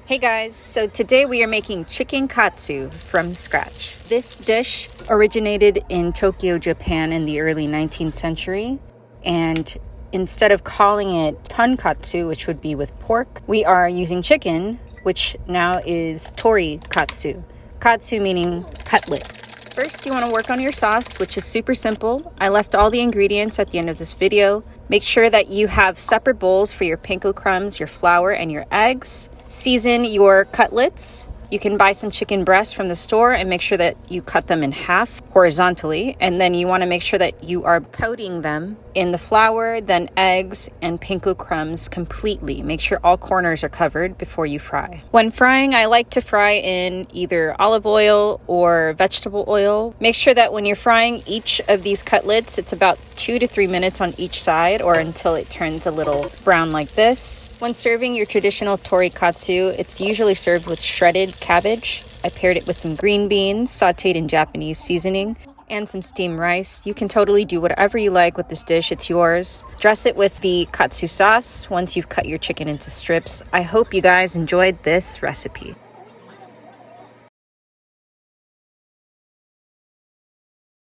Hey guys, so today we are making chicken katsu from scratch. This dish originated in Tokyo, Japan in the early 19th century, and instead of calling it tonkatsu, which would be with pork, we are using chicken, which now is torikatsu. Katsu meaning cutlet. First, you want to work on your sauce, which is super simple. I left all the ingredients at the end of this video. Make sure that you have separate bowls for your panko crumbs, your flour, and your eggs. Season your cutlets. You can buy some chicken breasts from the store and make sure that you cut them in half horizontally. And then you want to make sure that you are coating them in the flour, then eggs and panko crumbs completely. Make sure all corners are covered before you fry. When frying, I like to fry in either olive oil or vegetable oil. Make sure that when you're frying each of these cutlets, it's about 2 to 3 minutes on each side or until it turns a little brown like this. When serving your traditional torikatsu, it's usually served with shredded cabbage. I paired it with some green beans sauteed in Japanese seasoning and some steamed rice. You can totally do whatever you like with this dish. It's yours. Dress it with the katsu sauce once you've cut your chicken into strips. I hope you guys enjoyed this recipe.